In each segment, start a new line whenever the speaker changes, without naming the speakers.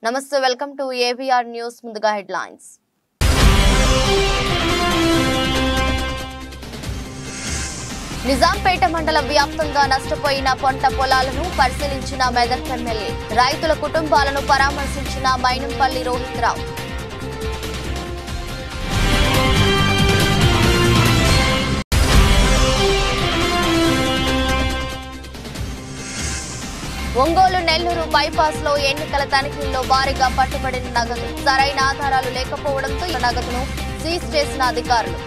నమస్తే, welcome to ABR news. ముందుగా headlines. Nizampet మండల వ్యాప్తంగా నష్టపోయిన పంట పొలాలను పరిశీలించిన మెదక్ ఎమ్మెల్యే. రైతుల కుటుంబాలను పరామర్శించిన మైనంపల్లి రోహిత్ రావు. ఒంగోలు నెల్లూరు బైపాస్ లో ఎన్నికల తనిఖీల్లో భారీగా పట్టుబడిన నగదు. సరైన ఆధారాలు లేకపోవడంతో ఈ నగదును సీజ్ చేసిన అధికారులు.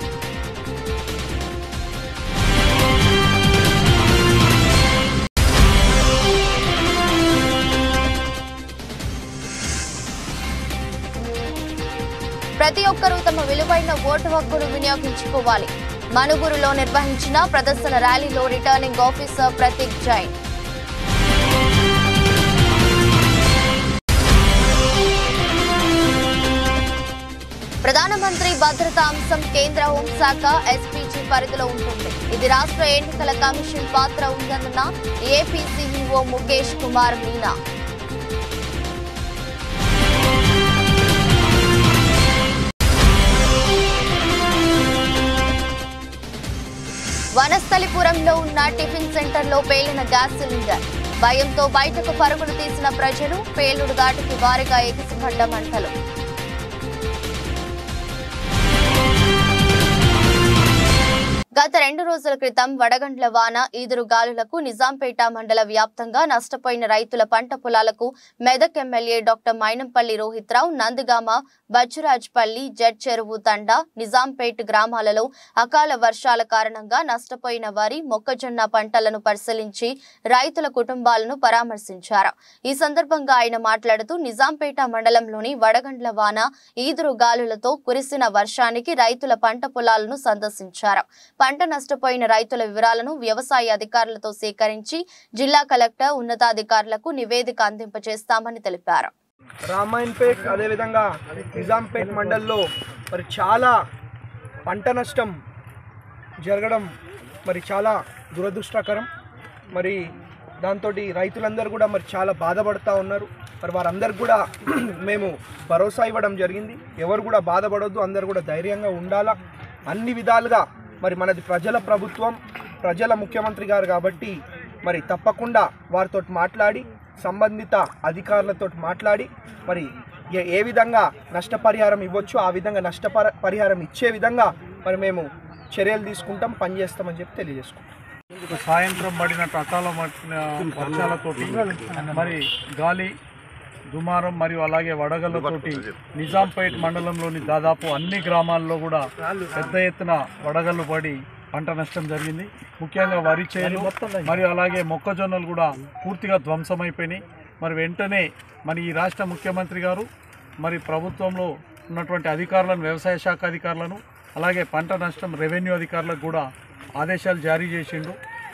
ప్రతి ఒక్కరూ తమ విలువైన ఓటు హక్కును వినియోగించుకోవాలి. మనుగురులో నిర్వహించిన ప్రదర్శన ర్యాలీలో రిటర్నింగ్ ఆఫీసర్ ప్రతీక్ జైన్. ప్రధానమంత్రి భద్రతా అంశం కేంద్ర హోంశాఖ ఎస్పీజీ పరిధిలో ఉంటుంది. ఇది రాష్ట్ర ఎన్నికల కమిషన్ పాత్ర ఉందన్న ఏపీ సీఈఓ ముఖేష్ కుమార్ మీనా. వనస్థలిపురంలో ఉన్న టిఫిన్ సెంటర్లో పేలిన గ్యాస్ సిలిండర్. భయంతో బయటకు పరుగులు తీసిన ప్రజలు. పేలుడు ఘాటుకి భారీగా ఎగిసిపడ్డ మంటలు. గత 2 రోజుల క్రితం వడగండ్ల వాన, ఈదురు గాలులకు నిజాంపేట మండల వ్యాప్తంగా నష్టపోయిన రైతుల పంట పొలాలకు మెదక్ ఎమ్మెల్యే డాక్టర్ మైనంపల్లి రోహిత్ రావు నందిగామ, బచ్చురాజ్పల్లి, జడ్ చెరువు తండా, నిజాంపేట్ గ్రామాలలో అకాల వర్షాల కారణంగా నష్టపోయిన వరి, మొక్కజొన్న పంటలను పరిశీలించి రైతుల కుటుంబాలను పరామర్శించారు. ఈ సందర్భంగా ఆయన మాట్లాడుతూ నిజాంపేట మండలంలోని వడగండ్ల వాన, ఈదురు గాలులతో కురిసిన వర్షానికి రైతుల పంట పొలాలను సందర్శించారు. పంట నష్టపోయిన రైతుల వివరాలను వ్యవసాయ అధికారులతో సేకరించి జిల్లా కలెక్టర్, ఉన్నతాధికారులకు నివేదిక అందింపజేస్తామని తెలిపారు.
రామాయణపేట్ అదేవిధంగా నిజాంపేట్ మండల్లో మరి చాలా పంట నష్టం జరగడం మరి చాలా దురదృష్టకరం. మరి దాంతో రైతులందరూ కూడా మరి చాలా బాధపడుతూ ఉన్నారు. మరి వారందరికి కూడా మేము భరోసా ఇవ్వడం జరిగింది. ఎవరు కూడా బాధపడొద్దు, అందరు కూడా ధైర్యంగా ఉండాలా. అన్ని విధాలుగా మరి మనది ప్రజల ప్రభుత్వం, ప్రజల ముఖ్యమంత్రి గారు కాబట్టి మరి తప్పకుండా వారితో మాట్లాడి, సంబంధిత అధికారులతో మాట్లాడి మరి ఏ విధంగా నష్టపరిహారం ఇవ్వచ్చు ఆ విధంగా నష్టపరిహారం ఇచ్చే విధంగా మరి మేము చర్యలు తీసుకుంటాం, పనిచేస్తామని చెప్పి తెలియజేసుకుంటాం.
సాయంత్రం పడినట్టు అకాల వర్షాలతోటి మరి గాలి, దుమారం మరియు అలాగే వడగళ్లతోటి నిజాంపేట్ మండలంలోని దాదాపు అన్ని గ్రామాల్లో కూడా పెద్ద ఎత్తున వడగళ్ళు పడి పంట నష్టం జరిగింది. ముఖ్యంగా వరి చేలు మరియు అలాగే మొక్కజొన్నలు కూడా పూర్తిగా ధ్వంసమైపోయినాయి. మరి వెంటనే మరి ఈ రాష్ట్ర ముఖ్యమంత్రి గారు మరి ప్రభుత్వంలో ఉన్నటువంటి అధికారులను, వ్యవసాయ శాఖ అధికారులను, అలాగే పంట నష్టం రెవెన్యూ అధికారులకు కూడా ఆదేశాలు జారీ చేసిండు.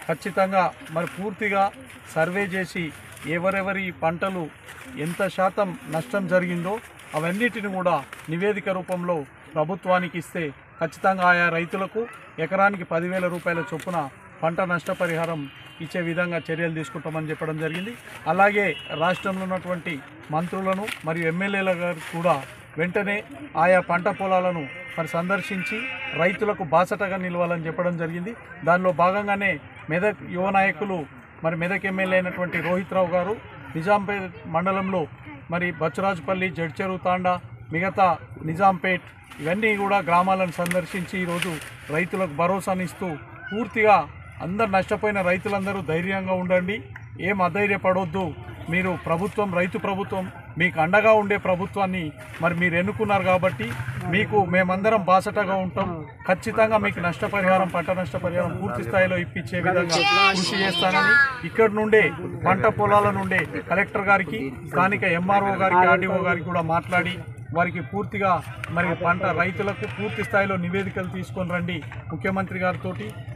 ఖచ్చితంగా మరి పూర్తిగా సర్వే చేసి ఎవరెవరి పంటలు ఎంత శాతం నష్టం జరిగిందో అవన్నిటిని కూడా నివేదిక రూపంలో ప్రభుత్వానికి ఇస్తే ఖచ్చితంగా ఆయా రైతులకు ఎకరానికి 10,000 రూపాయల చొప్పున పంట నష్టపరిహారం ఇచ్చే విధంగా చర్యలు తీసుకుంటామని చెప్పడం జరిగింది. అలాగే రాష్ట్రంలో ఉన్నటువంటి మంత్రులను మరియు ఎమ్మెల్యేల గారు కూడా వెంటనే ఆయా పంట పొలాలను మరి సందర్శించి రైతులకు బాసటగా నిలవాలని చెప్పడం జరిగింది. దానిలో భాగంగానే మెదక్ యువ నాయకులు మరి మెదక్ ఎమ్మెల్యే అయినటువంటి రోహిత్ రావు గారు నిజాంపేట్ మండలంలో మరి బచ్చురాజ్పల్లి, జడ్ చెరువు తాండా, మిగతా నిజాంపేట్ ఇవన్నీ కూడా గ్రామాలను సందర్శించి ఈరోజు రైతులకు భరోసానిస్తూ పూర్తిగా అందరు నష్టపోయిన రైతులందరూ ధైర్యంగా ఉండండి, ఏం అధైర్యపడొద్దు, మీరు ప్రభుత్వం, రైతు ప్రభుత్వం, మీకు అండగా ఉండే ప్రభుత్వాన్ని మరి మీరు ఎన్నుకున్నారు కాబట్టి మీకు మేమందరం బాసటగా ఉంటాం. ఖచ్చితంగా మీకు నష్టపరిహారం, పంట నష్టపరిహారం పూర్తి స్థాయిలో ఇప్పించే విధంగా కృషి చేస్తానని ఇక్కడ నుండే పంట పొలాల నుండే కలెక్టర్ గారికి, స్థానిక ఎంఆర్ఓ గారికి, ఆర్డీఓ గారికి కూడా మాట్లాడి వారికి పూర్తిగా మరి రైతులకు పూర్తి స్థాయిలో నివేదికలు తీసుకొని రండి, ముఖ్యమంత్రి గారితో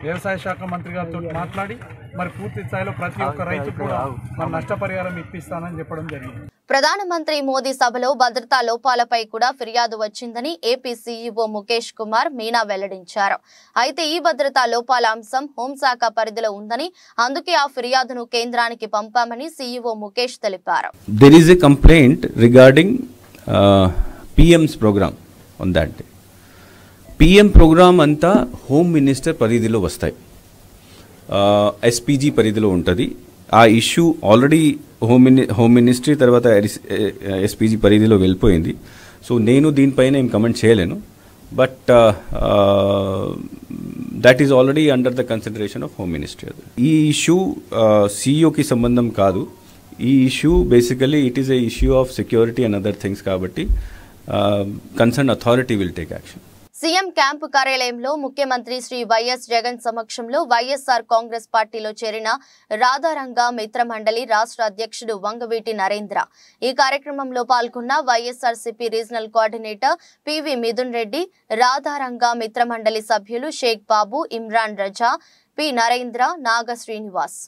వ్యవసాయ శాఖ మంత్రి గారితో మాట్లాడి మరి పూర్తి స్థాయిలో ప్రతి ఒక్క రైతుకు కూడా మన నష్టపరిహారం ఇప్పిస్తానని చెప్పడం జరిగింది.
ప్రధానమంత్రి మోదీ సభలో భద్రతా లోపాలపై కూడా ఫిర్యాదు వచ్చిందని ఏపీ సీఈఓ ముఖేష్ కుమార్ మీనా వెల్లడించారు. అయితే ఈ భద్రతా లోపాల అంశం హోంశాఖ పరిధిలో ఉందని, అందుకే ఆ ఫిర్యాదును కేంద్రానికి పంపామని సీఈఓ ముఖేష్ తెలిపారు.
There is a complaint regarding PM's program on that day. PM program అంతా హోమ్ మినిస్టర్ పరిధిలో వస్తాయి, SPG పరిధిలో ఉంటుంది. ఆ ఇష్యూ ఆల్రెడీ హోమ్ మినిస్ట్రీ తర్వాత SPG పరిధిలో వెళ్ళిపోయింది. సో నేను దీనిపైన ఏం కమెంట్ చేయలేను. But that is already under the consideration of home ministry. ఈ ఇష్యూ సిఇఓకి సంబంధం కాదు. ఈ issue basically it is a issue of security and other things కాబట్టి concern authority will take action.
CM camp కార్యాలయంలో ముఖ్యమంత్రి శ్రీ వైఎస్ జగన్ సమక్షంలో వైఎస్ఆర్ కాంగ్రెస్ పార్టీలో చేరిన రాధారంగ మిత్ర మండలి రాష్ట్ర అధ్యక్షుడు వంగవీటి నరేంద్ర. ఈ కార్యక్రమంలో పాల్గొన్న YSRCP regional coordinator PV Mithun Reddy, Radharanga మిత్ర మండలి సభ్యులు షేక్ బాబు, ఇమ్రాన్ రజా, పి నరేంద్ర, నాగ శ్రీనివాస్.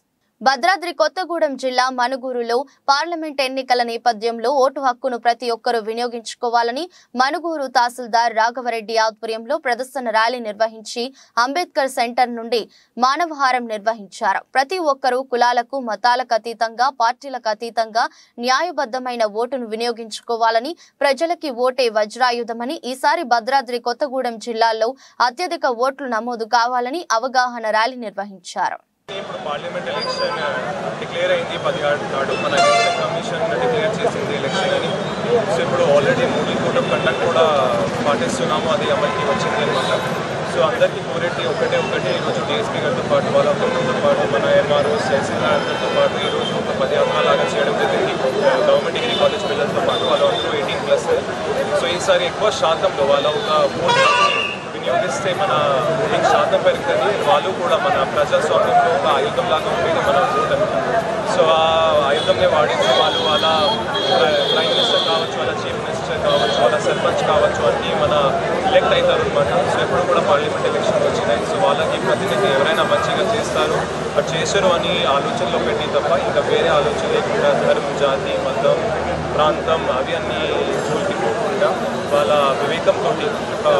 భద్రాద్రి కొత్తగూడెం జిల్లా మనుగూరులో పార్లమెంట్ ఎన్నికల నేపథ్యంలో ఓటు హక్కును ప్రతి ఒక్కరూ వినియోగించుకోవాలని మనుగూరు తహసీల్దార్ రాఘవరెడ్డి ఆధ్వర్యంలో ప్రదర్శన ర్యాలీ నిర్వహించి అంబేద్కర్ సెంటర్ నుండి మానవహారం నిర్వహించారు. ప్రతి ఒక్కరూ కులాలకు మతాలకు అతీతంగా, పార్టీలకు అతీతంగా న్యాయబద్ధమైన ఓటును వినియోగించుకోవాలని, ప్రజలకి ఓటే వజ్రాయుధమని, ఈసారి భద్రాద్రి కొత్తగూడెం జిల్లాలో అత్యధిక ఓట్లు నమోదు కావాలని అవగాహన ర్యాలీ నిర్వహించారు.
ఇప్పుడు పార్లమెంట్ ఎలక్షన్ డిక్లేర్ అయింది 16 నాడు. మన ఎలక్షన్ కమిషన్ డిక్లేర్ చేసింది ఎలక్షన్ అని. సో ఇప్పుడు already model code of conduct కూడా పాటిస్తున్నాము, అది అమలుకి వచ్చింది అనమాట. సో అందరికీ కోరేటి ఒకటే ఈరోజు డిఎస్పీ గారితో పాటు వాళ్ళ అందరితో పాటు మన ఎంఆర్ఓస్, తహసీల్దార్ అందరితో పాటు ఈరోజు ఒక పదయాత్ర లాగా చేయడం జరిగింది. గవర్నమెంట్ డిగ్రీ కాలేజ్ పిల్లలతో పాటు వాళ్ళందరూ 18+. సో ఈసారి ఎక్కువ శాతంలో వాళ్ళ ఒక ఓటు వినియోగిస్తే మన ఓటింగ్ శాతం పెరుగుతుంది. వాళ్ళు కూడా మన ప్రజాస్వామ్యంలో ఒక ఆయుధం లాగా ఉండేది మన ఓటు. సో ఆ ఆయుధంనే వాడితే వాళ్ళు వాళ్ళ ప్రైమ్ మినిస్టర్ కావచ్చు, వాళ్ళ చీఫ్ మినిస్టర్ కావచ్చు, వాళ్ళ సర్పంచ్ కావచ్చు, అన్నీ మన ఎలక్ట్ అవుతారు అనమాట. సో ఎప్పుడు కూడా పార్లమెంట్ ఎలక్షన్స్ వచ్చినాయి. సో వాళ్ళకి ప్రతినిధి ఎవరైనా మంచిగా చేస్తారు, అది చేశారు అని ఆలోచనలో పెట్టి తప్ప ఇంకా వేరే ఆలోచన లేకుండా ధర్మం, జాతి, మతం, ప్రాంతం అవి అన్నీ జోలికి పోకుండా వాళ్ళ వివేకంతో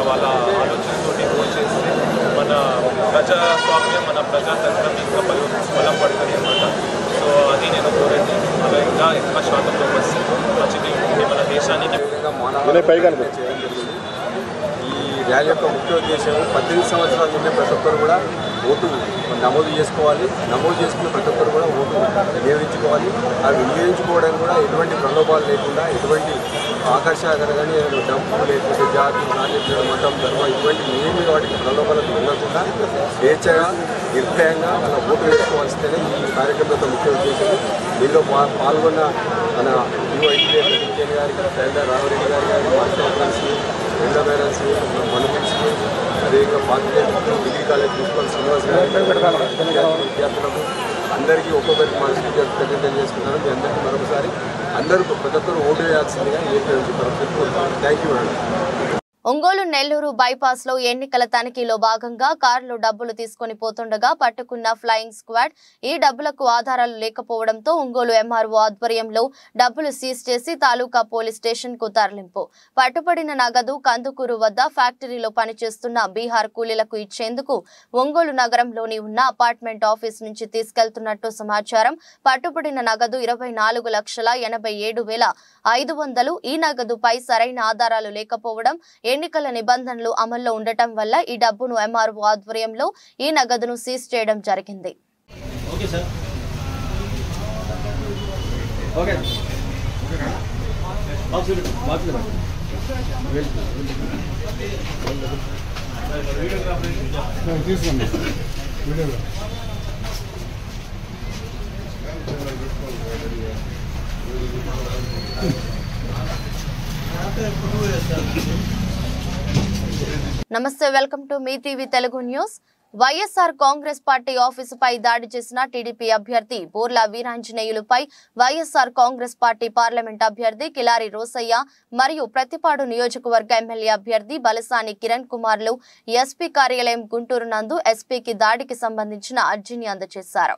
వాళ్ళ ఆలోచనతో ఓట్ చేస్తే మన ప్రజాస్వామ్యం, మన ప్రజాతంత్రం ఇంకా బలం పడుతుంది అన్నమాట. సో అది నేను కోరేది. అలా ఇంకా ఎక్కువ శాతంలో వస్తే మంచిది ఉంటుంది మన దేశానికి.
ఈ ర్యాలీ యొక్క ముఖ్య ఉద్దేశం 18 సంవత్సరాల నుండి ప్రతి ఒక్కరు కూడా ఓటు నమోదు చేసుకోవాలి. నమోదు చేసుకున్న ప్రతి ఒక్కరు కూడా ఓటు వినియోగించుకోవాలి. ఆ వినియోగించుకోవడం కూడా ఎటువంటి ప్రలోభాలు లేకుండా, ఎటువంటి ఆకర్షణ కానీ డబ్బు లేకపోతే జాతి, రాజకీయ, మతం, ధర్మం ఇటువంటి ఏమి వాటికి ప్రలోభాలకు ఉండకుండా స్వేచ్ఛగా, నిర్భయంగా మన ఓటు వేసుకోవాల్సిందే ఈ కార్యక్రమంలో ముఖ్య ఉద్దేశం. దీనిలో పాల్గొన్న మన యుఐటీఏ గారికి, తహసీల్దార్ రాఘవరెడ్డి గారి మాస్టర్ కలిసి, రెండో పేరెంట్స్, మనుషులు, అదేవిధంగా parliament degree college principal Srinivas గారి విద్యార్థులకు అందరికీ ఒక్కొక్కరికి మనసు ప్రతినిధులు చేసుకున్నాను. మీ అందరికీ మరొకసారి అందరూ ప్రతి ఒక్కరు ఓటు వేయాల్సిందిగా ఏపీ నుంచి కోరుతున్నాను. Thank you madam.
Ongole Nellore bypass లో ఎన్నికల తనిఖీలో భాగంగా కారులో డబ్బులు తీసుకుని పోతుండగా పట్టుకున్న ఫ్లయింగ్ స్క్వాడ్ ఈ డబ్బులకు ఆధారాలు లేకపోవడంతో ఒంగోలు ఎంఆర్ఓ ఆధ్వర్యంలో డబ్బులు సీజ్ చేసి తాలూకా పోలీస్ స్టేషన్ కు తరలింపు. పట్టుబడిన నగదు కందుకూరు వద్ద ఫ్యాక్టరీలో పనిచేస్తున్న బీహార్ కూలీలకు ఇచ్చేందుకు ఒంగోలు నగరంలోని ఉన్న అపార్ట్మెంట్ ఆఫీస్ నుంచి తీసుకెళ్తున్నట్టు సమాచారం. పట్టుబడిన నగదు 24,87,500. ఈ నగదుపై సరైన ఆధారాలు లేకపోవడం, ఎన్నికల నిబంధనలు అమల్లో ఉండటం వల్ల ఈ డబ్బును ఎంఆర్ఓ ఆధ్వర్యంలో ఈ నగదును సీజ్ చేయడం జరిగింది. నమస్తే, వెల్కమ్ టు మీ TV Telugu news. YSR Congress party ఆఫీసుపై దాడి చేసిన టీడీపీ అభ్యర్థి బోర్లా వీరాంజనేయులపై వైఎస్ఆర్ కాంగ్రెస్ పార్టీ పార్లమెంట్ అభ్యర్థి కిలారి రోసయ్య మరియు ప్రతిపాడు నియోజకవర్గ ఎమ్మెల్యే అభ్యర్థి బలసాని కిరణ్ కుమార్లు ఎస్పీ కార్యాలయం గుంటూరు నందు ఎస్పీకి దాడికి సంబంధించిన అర్జీని అందజేశారు.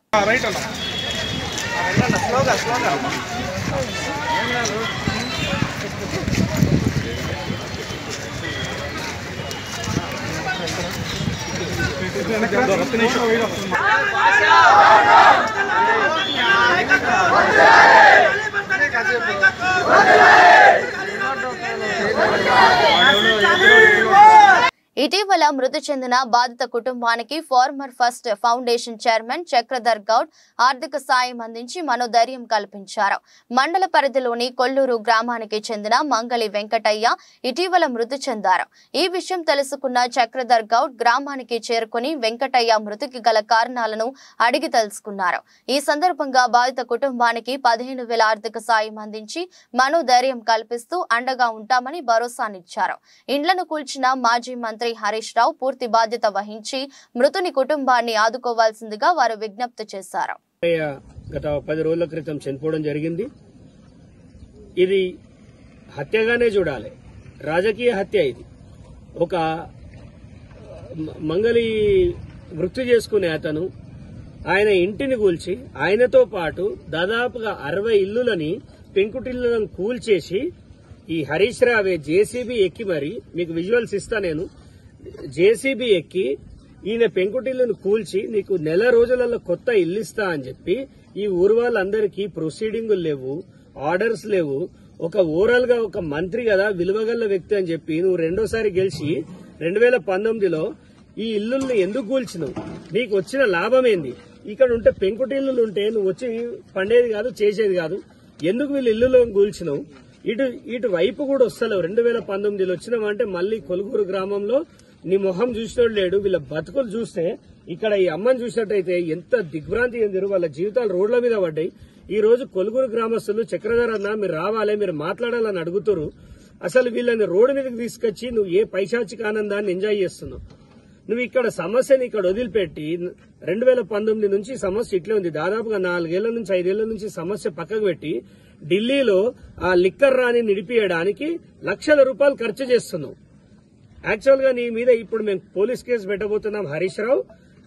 ఇటీవల మృతి చెందిన బాధిత కుటుంబానికి farmer first foundation chairman Chakradhar Goud ఆర్థిక సాయం అందించి మనోధైర్యం కల్పించారు. మండల పరిధిలోని కొల్లూరు గ్రామానికి చెందిన మంగళి వెంకటయ్య ఇటీవల మృతి చెందారు. ఈ విషయం తెలుసుకున్న చక్రధర్ గౌడ్ గ్రామానికి చేరుకుని వెంకటయ్య మృతికి గల కారణాలను అడిగి తెలుసుకున్నారు. ఈ సందర్భంగా బాధిత కుటుంబానికి 15,000 ఆర్థిక సాయం అందించి మనోధైర్యం కల్పిస్తూ అండగా ఉంటామని భరోసానిచ్చారు. ఇండ్లను కూల్చిన మాజీ మంత్రి హరీష్ రావు పూర్తి బాధ్యత వహించి మృతుని కుటుంబాన్ని ఆదుకోవాల్సిందిగా వారు విజ్ఞప్తి చేశారు.
గత 10 రోజుల క్రితం చనిపోవడం జరిగింది. ఇది హత్యగానే చూడాలి, రాజకీయ హత్య. ఇది ఒక మంగళి వృత్తి చేసుకునే అతను ఆయన ఇంటిని కూల్చి ఆయనతో పాటు దాదాపుగా 60 ఇల్లులని పెంకుటిల్లులను కూల్చేసి ఈ హరీష్ రావే జేసీబీ ఎక్కి మరి మీకు విజువల్స్ ఇస్తా నేను జేసీబీ ఎక్కి ఈయన పెంకుటిల్లును కూల్చి నీకు నెల రోజులలో కొత్త ఇల్లు ఇస్తా అని చెప్పి ఈ ఊరు వాళ్ళందరికీ ప్రొసీడింగులు లేవు, ఆర్డర్స్ లేవు. ఒక ఓవరాల్ గా ఒక మంత్రి కదా విలువగల్ల వ్యక్తి అని చెప్పి నువ్వు రెండోసారి గెలిచి 2019లో ఈ ఇల్లుల్ని ఎందుకు కూల్చినావు? నీకు వచ్చిన లాభం ఏంది? ఇక్కడ ఉంటే పెంకుటిల్లులు ఉంటే నువ్వు వచ్చి పండేది కాదు, చేసేది కాదు. ఎందుకు వీళ్ళు ఇల్లులో కూల్చినావు? ఇటు వైపు కూడా వస్తలేవు. 2019లో వచ్చినామంటే మళ్ళీ కొలుగురు గ్రామంలో నీ మొహం చూసినోడు లేడు. వీళ్ళ బతుకులు చూస్తే ఇక్కడ ఈ అమ్మని చూసినట్టయితే ఎంత దిగ్భ్రాంతి చెందిరు. వాళ్ళ జీవితాలు రోడ్ల మీద పడ్డాయి. ఈ రోజు కొలుగురు గ్రామస్తులు చక్రధర్ అన్న మీరు రావాలి, మీరు మాట్లాడాలని అడుగుతారు. అసలు వీళ్ళని రోడ్డు మీదకి తీసుకొచ్చి నువ్వు ఏ పైశాచిక ఆనందాన్ని ఎంజాయ్ చేస్తున్నావు? నువ్వు ఇక్కడ సమస్యని ఇక్కడ వదిలిపెట్టి 2019 నుంచి సమస్య ఇట్లే ఉంది. దాదాపుగా 4 ఏళ్ల నుంచి 5 ఏళ్ల నుంచి సమస్య పక్కకు పెట్టి ఢిల్లీలో ఆ లిక్కర్ రాని నిడిపియడానికి లక్షల రూపాయలు ఖర్చు చేస్తున్నావు. యాక్చువల్ గా నీ మీద ఇప్పుడు మేము police case పెట్టబోతున్నాం Harish Rao.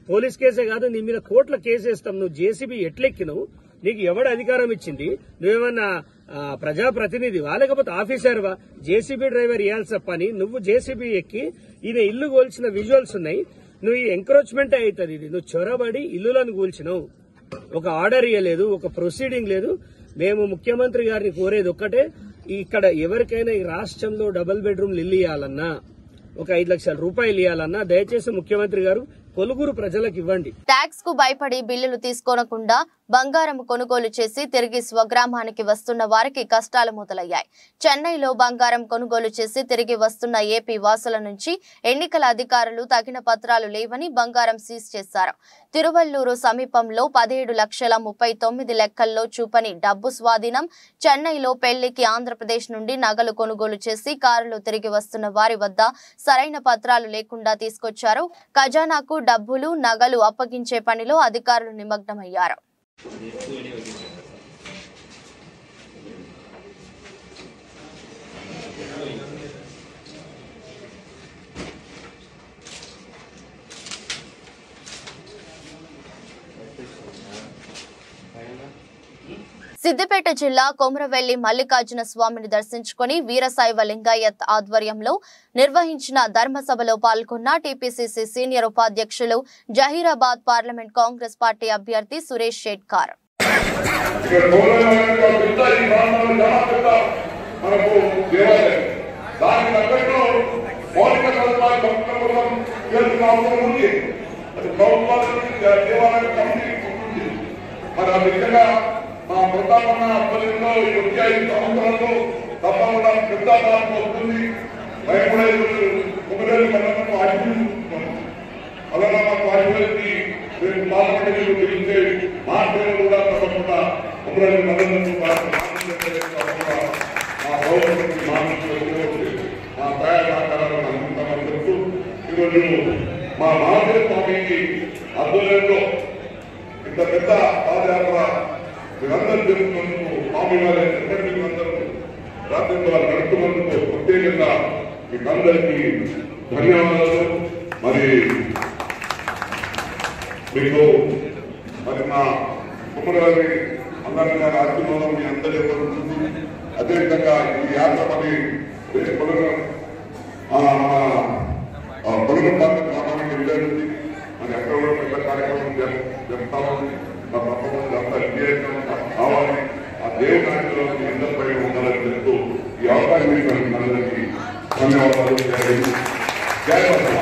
Police కేసే కాదు, నీ మీద కోర్టుల కేసు వేస్తాం. నువ్వు జేసీబీ ఎట్లెక్కినావు? నీకు ఎవడు అధికారం ఇచ్చింది? నువ్వేమన్నా ప్రజాప్రతినిధివా లేకపోతే ఆఫీసర్వా? జేసీబీ డ్రైవర్ ఇవ్వాల్సిన పని నువ్వు జేసీబీ ఎక్కి ఈయన ఇల్లు కూల్చిన విజువల్స్ ఉన్నాయి. నువ్వు ఈ ఎంక్రోచ్మెంట్ అవుతుంది. ఇది నువ్వు చొరబడి ఇల్లులను కూల్చినావు. ఒక ఆర్డర్ ఇవ్వలేదు, ఒక ప్రొసీడింగ్ లేదు. మేము ముఖ్యమంత్రి గారిని కోరేది ఒక్కటే, ఇక్కడ ఎవరికైనా ఈ రాష్ట్రంలో డబుల్ బెడ్రూమ్లు ఇల్లు ఇవ్వాలన్నా, ఒక 5 లక్షల రూపాయలు ఇవ్వాలన్నా దయచేసి ముఖ్యమంత్రి గారు కొలుగురు ప్రజలకు ఇవ్వండి.
ట్యాక్స్ కు భయపడి బిల్లులు తీసుకోనకుండా బంగారం కొనుగోలు చేసి తిరిగి స్వగ్రామానికి వస్తున్న వారికి కష్టాలు మొదలయ్యాయి. చెన్నైలో బంగారం కొనుగోలు చేసి తిరిగి వస్తున్న ఏపీ వాసుల నుంచి ఎన్నికల అధికారులు తగిన పత్రాలు లేవని బంగారం సీజ్ చేశారు. తిరువల్లూరు సమీపంలో 17,39,000 లెక్కల్లో చూపని డబ్బు స్వాధీనం. చెన్నైలో పెళ్లికి ఆంధ్రప్రదేశ్ నుండి నగలు కొనుగోలు చేసి కారులో తిరిగి వస్తున్న వారి వద్ద సరైన పత్రాలు లేకుండా తీసుకొచ్చారు. ఖజానాకు డబ్బులు నగలు అప్పగించే పనిలో అధికారులు నిమగ్నమయ్యారు. సిద్దిపేట జిల్లా కొమరవెల్లి మల్లికార్జున స్వామిని దర్శించుకుని వీరశైవ లింగాయత్ ఆధ్వర్యంలో నిర్వహించిన ధర్మసభలో పాల్గొన్న టీపీసీసీ సీనియర్ ఉపాధ్యక్షులు జహీరాబాద్ పార్లమెంట్ కాంగ్రెస్ పార్టీ అభ్యర్థి సురేష్ షెట్కార్.
మా ప్రతాపన్న ఆధ్వర్యంలో ఈ వచ్చే 5 సంవత్సరాల్లో తప్పకుండా పెద్ద మార్పు వస్తుంది. భయపడేది కుమరేలు మనకు ఆశీర్వదిస్తున్నాం. అలాగే మాకు ఆశీర్వదించి మేము పాల్గొనే గురించే మార్పులు కూడా తప్పకుండా కుమరేలు మనందరూ మా గౌరవం మా తయారు సహకారాలను అందుకుంటామని చెప్తూ ఈరోజు మా మహాదేవ స్వామికి ఆధ్వర్యంలో ఇంత పెద్ద పాదయాత్ర మీరందరూ జరుగుతున్నందుకు స్వామి వారి అందరూ రాత్రి ద్వారా నడుపుతున్నందుకు ప్రత్యేకంగా మీకు అందరికీ ధన్యవాదాలు. మరి మీకు మరి మా కుమ్మగారి అందరి గారి ఆశీర్వాదం మీ అందరూ ఉంటుంది. అదేవిధంగా ఈ యాత్ర మరి గ్రామానికి వెళ్ళాలి. మరి ఎక్కడ కూడా పెద్ద కార్యక్రమం జరుపుతామని తప్పకుండా అంతా విజయంగా కావాలి. ఆ దేవుని ఆశీర్వాదం మీ అందరిపై ఉండాలని చెప్తూ ఈ అవకాశం అందరికీ ధన్యవాదాలు. జై హింద్.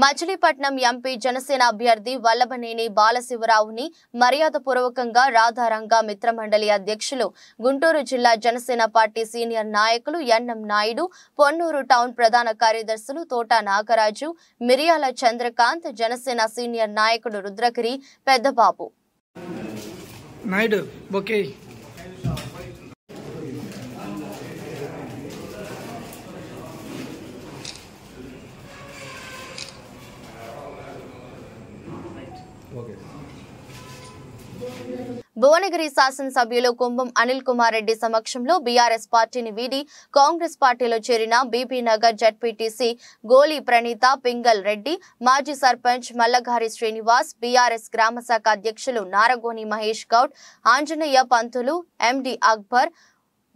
మచిలీపట్నం ఎంపీ జనసేన అభ్యర్థి వల్లభనేని బాలశివరావుని మర్యాదపూర్వకంగా రాధారంగ మిత్రమండలి అధ్యక్షులు, గుంటూరు జిల్లా జనసేన పార్టీ సీనియర్ నాయకులు ఎన్ఎం నాయుడు, పొన్నూరు టౌన్ ప్రధాన కార్యదర్శులు తోట నాగరాజు, మిరియాల చంద్రకాంత్, జనసేన సీనియర్ నాయకుడు రుద్రగిరి పెద్దబాబు
నాయుడు బొకే
భువనగిరి శాసనసభ్యులు కుంభం అనిల్ కుమార్ రెడ్డి సమక్షంలో బీఆర్ఎస్ పార్టీని వీడి కాంగ్రెస్ పార్టీలో చేరిన బీబీ నగర్ జడ్పీటీసీ గోలి ప్రణీత పింగల్ రెడ్డి, మాజీ సర్పంచ్ మల్లగారి శ్రీనివాస్, బీఆర్ఎస్ గ్రామ శాఖ అధ్యక్షులు నారగోని మహేష్ గౌడ్, ఆంజనేయ పంతులు, ఎండి అక్బర్,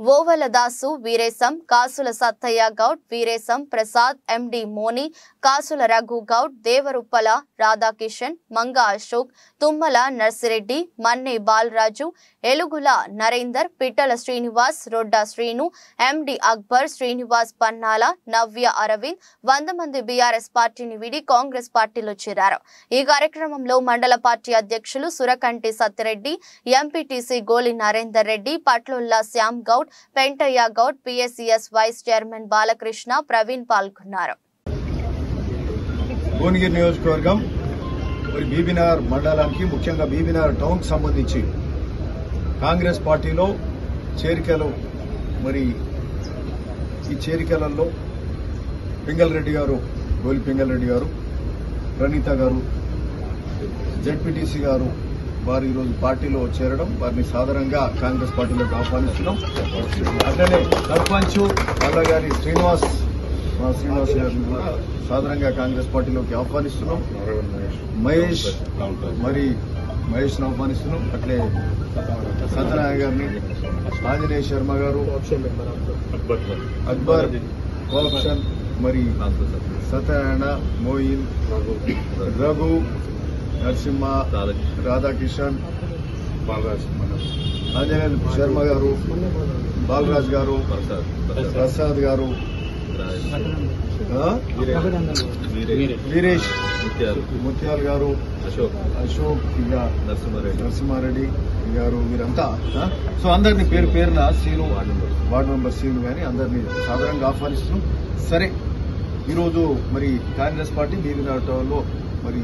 ఓవలదాసు వీరేశం, కాసుల సత్తయ్య గౌడ్, వీరేశం ప్రసాద్, ఎండి మోని, కాసుల రఘు గౌడ్, దేవరుప్పల రాధాకిషన్, మంగ అశోక్, తుమ్మల నర్సిరెడ్డి, మన్నే బాలరాజు, ఎలుగుల నరేందర్, పిట్టల శ్రీనివాస్, రొడ్డా శ్రీను, ఎండి అక్బర్, శ్రీనివాస్ పన్నాల, నవ్య అరవింద్ 100 మంది బీఆర్ఎస్ పార్టీని వీడి కాంగ్రెస్ పార్టీలో చేరారు. ఈ కార్యక్రమంలో మండల పార్టీ అధ్యక్షులు Surakanti Satyareddy, MPTC Goli Narender Reddy, Patlulla Shyam Goud, Pentaiah Goud, PSCS vice chairman Balakrishna, Praveen పాల్గొన్నారు.
భువనగిరి నియోజకవర్గం మరి బీబీనగర్ మండలానికి, ముఖ్యంగా బీబీనగర్ టౌన్ సంబంధించి కాంగ్రెస్ పార్టీలో చేరికలు, మరి ఈ చేరికలలో పింగల్ రెడ్డి గారు, గోలి పింగల్ రెడ్డి గారు, ప్రణీత గారు, జడ్పీటీసీ గారు వారు ఈరోజు పార్టీలో చేరడం, వారిని సాధారణంగా కాంగ్రెస్ పార్టీలోకి ఆహ్వానిస్తున్నాం. అట్లనే సర్పంచ్ మల్లగారి శ్రీనివాస్ గారిని కూడా సాధారణంగా కాంగ్రెస్ పార్టీలోకి ఆహ్వానిస్తున్నాం. మహేష్ను ఆహ్వానిస్తున్నాం. అట్లే సత్యనారాయణ గారిని, ఆంజనేయ శర్మ గారు, అక్బర్, కోఆప్షన్, మరి సత్యనారాయణ, మోయిన్, రఘు, నరసింహ, రాధాకిషన్, ఆంజనేయ శర్మ గారు, బాలరాజ్ గారు, ప్రసాద్ గారు, వీరేష్ ముత్యాల్ గారు, అశోక్, ఇక నరసింహారెడ్డి గారు, వీరంతా సో అందరినీ పేరు పేరున సీను, వార్డు మెంబర్ సీను కానీ అందరినీ సాధారణంగా ఆహ్వానిస్తున్నాం. సరే, ఈరోజు మరి కాంగ్రెస్ పార్టీ బీబీనగర్లో మరి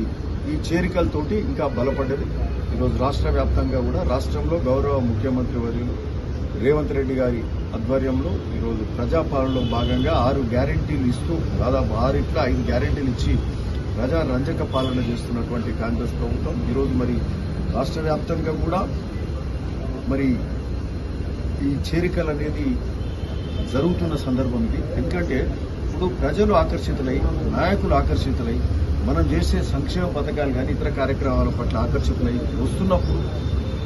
ఈ చేరికలతోటి ఇంకా బలపడ్డది. ఈరోజు రాష్ట్ర వ్యాప్తంగా కూడా రాష్ట్రంలో గౌరవ ముఖ్యమంత్రి వర్యులు రేవంత్ రెడ్డి గారి ఆధ్వర్యంలో ఈరోజు ప్రజాపాలనలో భాగంగా 6 గ్యారెంటీలు ఇస్తూ దాదాపు 5 గ్యారెంటీలు ఇచ్చి ప్రజా రంజక పాలన చేస్తున్నటువంటి కాంగ్రెస్ ప్రభుత్వం ఈరోజు మరి రాష్ట్ర వ్యాప్తంగా కూడా మరి ఈ చేరికలు అనేది జరుగుతున్న సందర్భం ఇది. ఎందుకంటే ఇప్పుడు ప్రజలు ఆకర్షితులై, నాయకులు ఆకర్షితులై, మనం చేసే సంక్షేమ పథకాలు కానీ ఇతర కార్యక్రమాల పట్ల ఆకర్షితులై వస్తున్నప్పుడు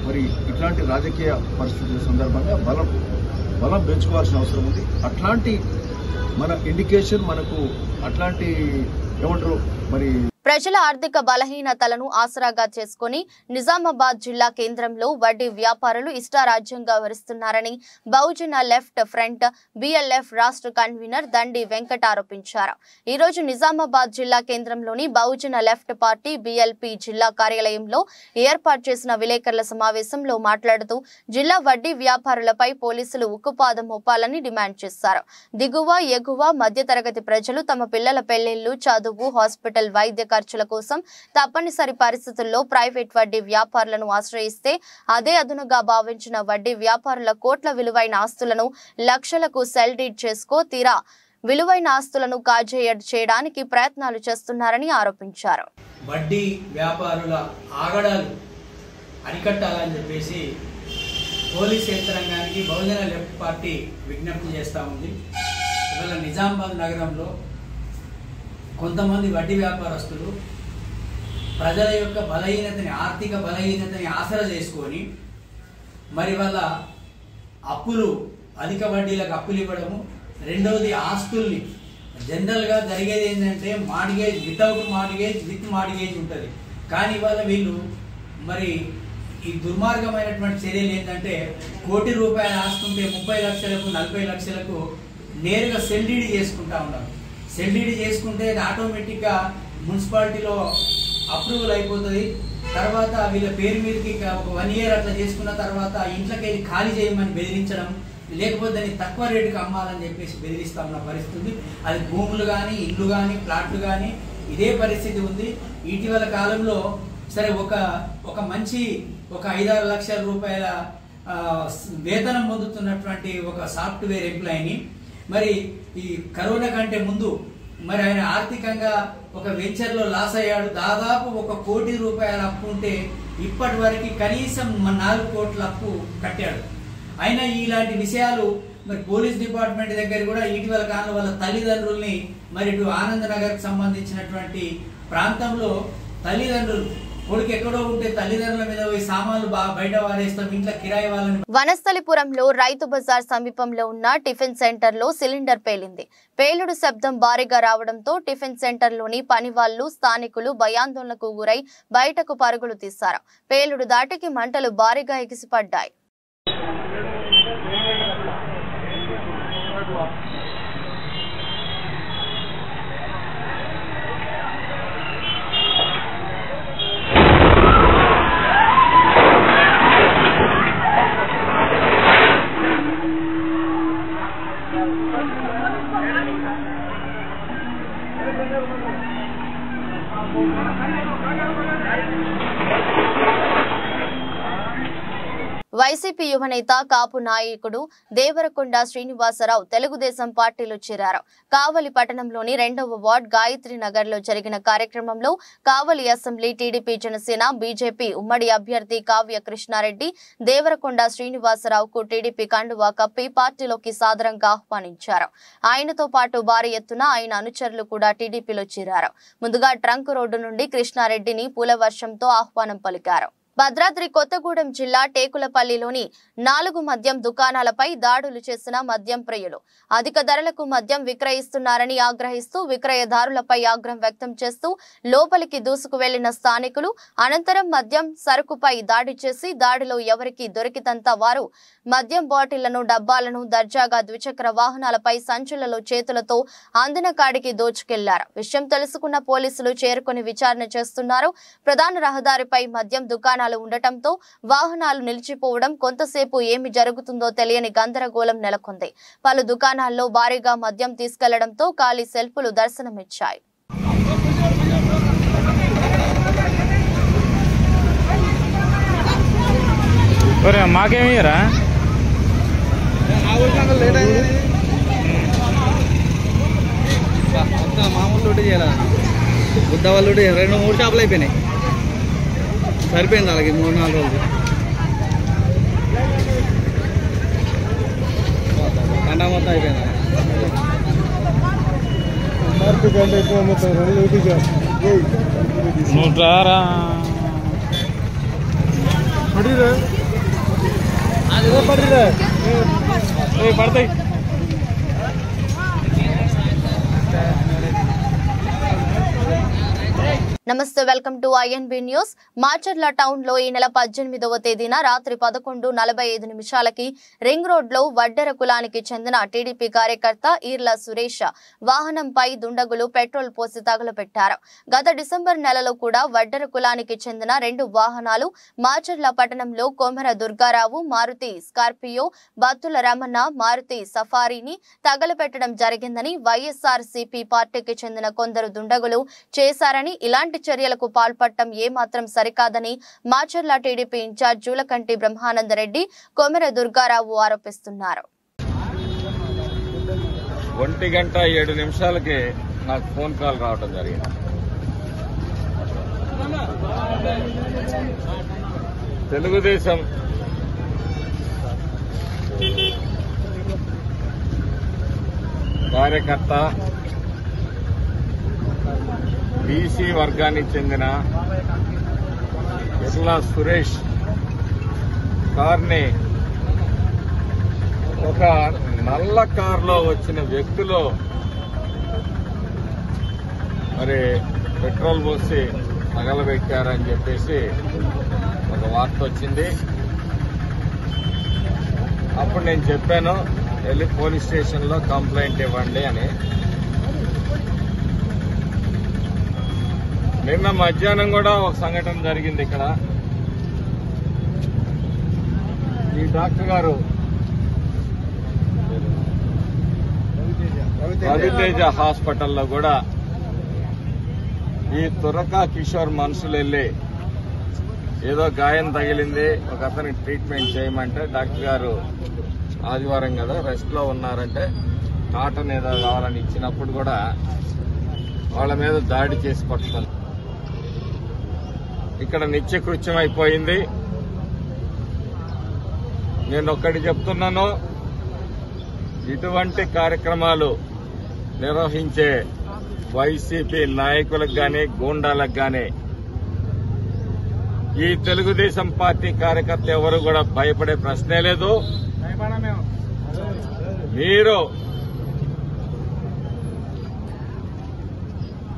మరి ఇట్లాంటి రాజకీయ పరిస్థితుల సందర్భంగా బలం పెంచుకోవాల్సిన అవసరం ఉంది. అట్లాంటి మన ఇండికేషన్ మనకు అట్లాంటి ఏమంటారు మరి
ప్రజల ఆర్థిక బలహీనతలను ఆసరాగా చేసుకుని నిజామాబాద్ జిల్లా కేంద్రంలో వడ్డీ వ్యాపారులు ఇష్టారాజ్యంగా వరిస్తున్నారని బహుజన లెఫ్ట్ ఫ్రంట్ బిఎల్ఎఫ్ రాష్ట్ర కన్వీనర్ దండి వెంకట ఆరోపించారు. ఈ రోజు నిజామాబాద్ జిల్లా కేంద్రంలోని బహుజన లెఫ్ట్ పార్టీ బిఎల్పి జిల్లా కార్యాలయంలో ఏర్పాటు చేసిన విలేకరుల సమావేశంలో మాట్లాడుతూ జిల్లా వడ్డీ వ్యాపారులపై పోలీసులు ఉక్కుపాదం మోపాలని డిమాండ్ చేశారు. దిగువ, ఎగువ, మధ్యతరగతి ప్రజలు తమ పిల్లల పెళ్లిళ్లు, చదువు, హాస్పిటల్, వైద్య ఖర్చుల కోసం తప్పనిసరి పరిస్థితుల్లో ప్రైవేట్ వడ్డీ వ్యాపారులను ఆశ్రయిస్తే అదే అదునుగా భావించిన వడ్డీ వ్యాపారుల కోట్ల విలువైన ఆస్తులను లక్షలకు సెల్ డీడ్ చేసుకో తీరా విలువైన ఆస్తులను కాజేయడానికి ప్రయత్నాలు చేస్తున్నారని ఆరోపించారు.
వడ్డీ వ్యాపారుల ఆగడాలు అరికట్టాలని చెప్పేసి పోలీస్ యంత్రాంగానికి బహుజన లెఫ్ట్ పార్టీ విజ్ఞప్తి చేస్తూ ఉంది. ఇవాళ నిజామాబాద్ నగరంలో కొంతమంది వడ్డీ వ్యాపారస్తులు ప్రజల యొక్క బలహీనతని, ఆర్థిక బలహీనతని ఆసరా చేసుకొని మరి వాళ్ళ అప్పులు, అధిక వడ్డీలకు అప్పులు ఇవ్వడము, రెండవది ఆస్తుల్ని జనరల్గా జరిగేది ఏంటంటే mortgage, without mortgage, with mortgage ఉంటుంది. కానీ ఇవాళ వీళ్ళు మరి ఈ దుర్మార్గమైనటువంటి చర్యలు ఏంటంటే కోటి రూపాయలు ఆస్తుంటే 30 లక్షలకు 40 లక్షలకు నేరుగా సెల్డీడీ చేసుకుంటా ఉన్నారు. సెల్డీడీ చేసుకుంటే ఆటోమేటిక్గా మున్సిపాలిటీలో అప్రూవల్ అయిపోతుంది. తర్వాత వీళ్ళ పేరు మీదకి ఒక 1 year అట్లా చేసుకున్న తర్వాత ఇంట్లోకి వెళ్ళి ఖాళీ చేయమని బెదిరించడం, లేకపోతే దాన్ని తక్కువ రేటుకి అమ్మాలని చెప్పేసి బెదిరిస్తా ఉన్న పరిస్థితి. అది భూములు కానీ, ఇల్లు కానీ, ప్లాట్లు కానీ ఇదే పరిస్థితి ఉంది. ఇటీవల కాలంలో సరే ఒక మంచి 5-6 లక్షల రూపాయల వేతనం పొందుతున్నటువంటి ఒక సాఫ్ట్వేర్ ఎంప్లాయీని మరి ఈ కరోనా కంటే ముందు మరి ఆయన ఆర్థికంగా ఒక వెంచర్లో లాస్ అయ్యాడు. దాదాపు 1 కోటి రూపాయల అప్పు ఉంటే ఇప్పటి వరకు కనీసం 4 కోట్ల అప్పు కట్టాడు. అయినా ఇలాంటి విషయాలు మరి పోలీస్ డిపార్ట్మెంట్ దగ్గర కూడా ఇటీవల కాలంలో వాళ్ళ తల్లిదండ్రుల్ని మరి ఇటు ఆనందనగర్కి సంబంధించినటువంటి ప్రాంతంలో తల్లిదండ్రులు కొడుకు ఎక్కడో ఉంటే తల్లిదండ్రుల మీద పోయి సామాన్లు బయట వారేస్తాం, ఇంట్లో కిరాయి వాళ్ళని.
వనస్థలిపురంలో రైతు బజార్ సమీపంలో ఉన్న టిఫిన్ సెంటర్ లో సిలిండర్ పేలింది. పేలుడు శబ్దం భారీగా రావడంతో టిఫిన్ సెంటర్ లోని పని వాళ్లు, స్థానికులు భయాందోళనకు గురై బయటకు పరుగులు తీశారు. పేలుడు దాటికి మంటలు భారీగా ఎగిసిపడ్డాయి. వైసీపీ యువనేత కాపు నాయకుడు దేవరకొండ శ్రీనివాసరావు తెలుగుదేశం పార్టీలో చేరారు. కావలి పట్టణంలోని 2వ వార్డ్ గాయత్రి నగర్ లో జరిగిన కార్యక్రమంలో కావలి అసెంబ్లీ టీడీపీ, జనసేన, బీజేపీ ఉమ్మడి అభ్యర్థి కావ్య కృష్ణారెడ్డి దేవరకొండ శ్రీనివాసరావుకు టీడీపీ కండువా కప్పి పార్టీలోకి సాదరంగా ఆహ్వానించారు. ఆయనతో పాటు భారీ ఎత్తున ఆయన అనుచరులు కూడా టీడీపీలో చేరారు. ముందుగా ట్రంక్ రోడ్డు నుండి కృష్ణారెడ్డిని పూలవర్షంతో ఆహ్వానం పలికారు. భద్రాద్రి కొత్తగూడెం జిల్లా టేకులపల్లిలోని 4 మద్యం దుకాణాలపై దాడులు చేసిన మద్యం ప్రియులు అధిక ధరలకు మద్యం విక్రయిస్తున్నారని ఆగ్రహిస్తూ విక్రయదారులపై ఆగ్రహం వ్యక్తం చేస్తూ లోపలికి దూసుకు వెళ్లిన స్థానికులు అనంతరం మద్యం సరుకుపై దాడి చేసి దాడిలో ఎవరికి దొరికితంతా వారు మద్యం బాటిళ్లను, డబ్బాలను దర్జాగా ద్విచక్ర వాహనాలపై సంచులలో చేతులతో అందిన కాడికి దోచుకెళ్లారు. విషయం తెలుసుకున్న పోలీసులు చేరుకుని విచారణ చేస్తున్నారు. ప్రధాన రహదారిపై మద్యం దుకాణాలు ఉండటంతో వాహనాలు నిలిచిపోవడం, కొంతసేపు ఏమి జరుగుతుందో తెలియని గందరగోళం నెలకొంది. పలు దుకాణాల్లో భారీగా మద్యం తీసుకెళ్లడంతో ఖాళీ సెల్ఫులు దర్శనమిచ్చాయి.
మాకేమయ్యారా మామూలు లూటీ చేయాల బుద్ధ వాళ్ళు లూటీ 2-3 షాపులు అయిపోయినాయి. సరిపోయింది అలాగే 3-4 రోజులు కండా మొత్తం అయిపోయింది. నువ్వు రారా పడతాయి.
నమస్తే, welcome to INB news. Macherla town లో ఈ నెల 18వ తేదీన రాత్రి 11:45 రింగ్ రోడ్ లో వడ్డెర కులానికి చెందిన టీడీపీ కార్యకర్త ఈర్ల సురేష్ వాహనంపై దుండగులు పెట్రోల్ పోసి తగులపెట్టారు. గత డిసెంబర్ నెలలో కూడా వడ్డెర కులానికి చెందిన 2 వాహనాలు మాచర్ల పట్టణంలో కొమర దుర్గారావు మారుతి స్కార్పియో, బత్తుల రమణ మారుతి సఫారీని తగలపెట్టడం జరిగిందని వైఎస్ఆర్సీపీ పార్టీకి చెందిన కొందరు దుండగులు చేశారని, ఇలాంటి చర్యలకు పాల్పడటం ఏమాత్రం సరికాదని మాచర్ల టీడీపీ ఇన్ఛార్జ్ జూలకంటి బ్రహ్మానందరెడ్డి, కొమెర దుర్గారావు ఆరోపిస్తున్నారు.
1:07 నాకు ఫోన్ కాల్ రావడం జరిగింది. తెలుగుదేశం కార్యకర్త బీసీ వర్గానికి చెందిన ఎర్లా సురేష్ కార్ని ఒక నల్ల కారులో వచ్చిన వ్యక్తులు మరి పెట్రోల్ పోసి తగలబెట్టారని చెప్పేసి ఒక వార్త వచ్చింది. అప్పుడు నేను చెప్పాను, వెళ్ళి పోలీస్ స్టేషన్లో కంప్లైంట్ ఇవ్వండి అని. నిన్న మధ్యాహ్నం కూడా ఒక సంఘటన జరిగింది ఇక్కడ. ఈ డాక్టర్ గారు రవితేజ హాస్పిటల్లో కూడా ఈ తురకా కిషోర్ మనుషులు వెళ్ళి ఏదో గాయం తగిలింది, ఒక అతనికి ట్రీట్మెంట్ చేయమంటే డాక్టర్ గారు ఆదివారం కదా రెస్ట్ లో ఉన్నారంటే కాటన్ ఏదో కావాలని ఇచ్చినప్పుడు కూడా వాళ్ళ మీద దాడి చేసి కొట్టడం ఇక్కడ నిత్యకృత్యం అయిపోయింది. నేను ఒక్కటి చెప్తున్నాను, ఇటువంటి కార్యక్రమాలు నిర్వహించే వైసీపీ నాయకులకు గాని గూండాలకు గాని ఈ తెలుగుదేశం పార్టీ కార్యకర్త ఎవరు కూడా భయపడే ప్రశ్నే లేదు. మీరు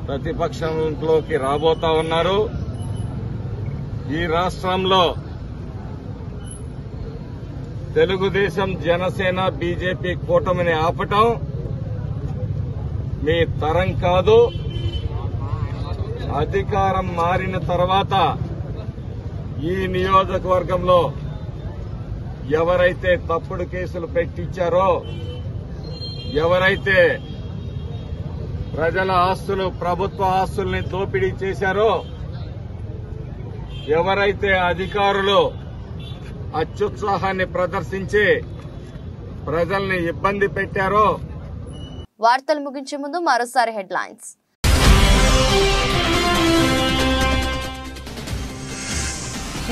ప్రతిపక్షంలోకి రాబోతా ఉన్నారు. ఈ రాష్ట్రంలో తెలుగుదేశం జనసేన బీజేపీ కూటమిని ఆపటం మీ తరం కాదు. అధికారం మారిన తర్వాత ఈ నియోజకవర్గంలో ఎవరైతే తప్పుడు కేసులు పెట్టించారో, ఎవరైతే ప్రజల ఆస్తులు ప్రభుత్వ ఆస్తుల్ని దోపిడీ చేశారో, ఎవరైతే అధికారులు అత్యుత్సాహాన్ని ప్రదర్శించి ప్రజల్ని ఇబ్బంది పెట్టారో.
వార్తలు ముగించే ముందు మరోసారి హెడ్లైన్స్.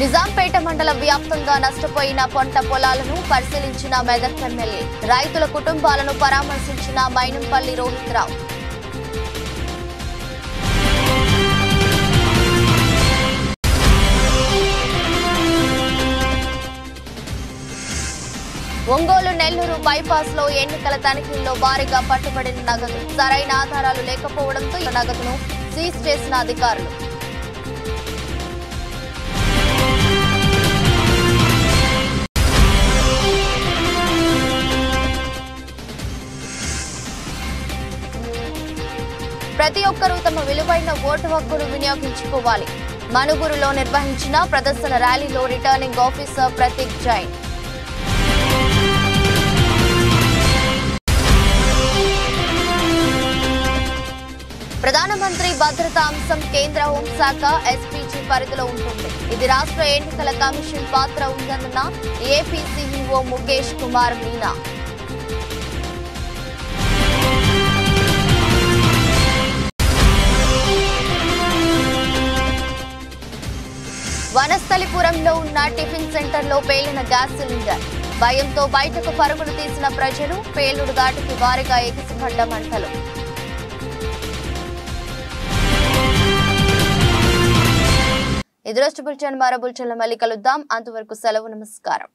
నిజాంపేట మండల వ్యాప్తంగా నష్టపోయిన పంట పొలాలను పరిశీలించిన మెదక్ ఎమ్మెల్యే. రైతుల కుటుంబాలను పరామర్శించిన మైనంపల్లి రోహిత్ రావు. ఒంగోలు నెల్లూరు బైపాస్ లో ఎన్నికల తనిఖీల్లో భారీగా పట్టుబడిన నగదు. సరైన ఆధారాలు లేకపోవడంతో ఈ నగదును సీజ్ చేసిన అధికారులు. ప్రతి ఒక్కరూ తమ విలువైన ఓటు హక్కును వినియోగించుకోవాలి. మనుగురులో నిర్వహించిన ప్రదర్శన ర్యాలీలో రిటర్నింగ్ ఆఫీసర్ ప్రతీక్ జైన్. ప్రధానమంత్రి భద్రతా అంశం కేంద్ర హోంశాఖ ఎస్పీజీ పరిధిలో ఉంటుంది. ఇది రాష్ట్ర ఎన్నికల కమిషన్ పాత్ర ఉందన్న ఏపీ సీఈఓ ముఖేష్ కుమార్ మీనా. వనస్థలిపురంలో ఉన్న టిఫిన్ సెంటర్లో పేలిన గ్యాస్ సిలిండర్. భయంతో బయటకు పరుగులు తీసిన ప్రజలు. పేలుడు దాటికి భారీగా ఎగిసిపడ్డ మంటలు. ఇది రోజు బులెటిన్. మరో బులెటిన్లో మళ్ళీ కలుద్దాం. అంతవరకు సెలవు. నమస్కారం.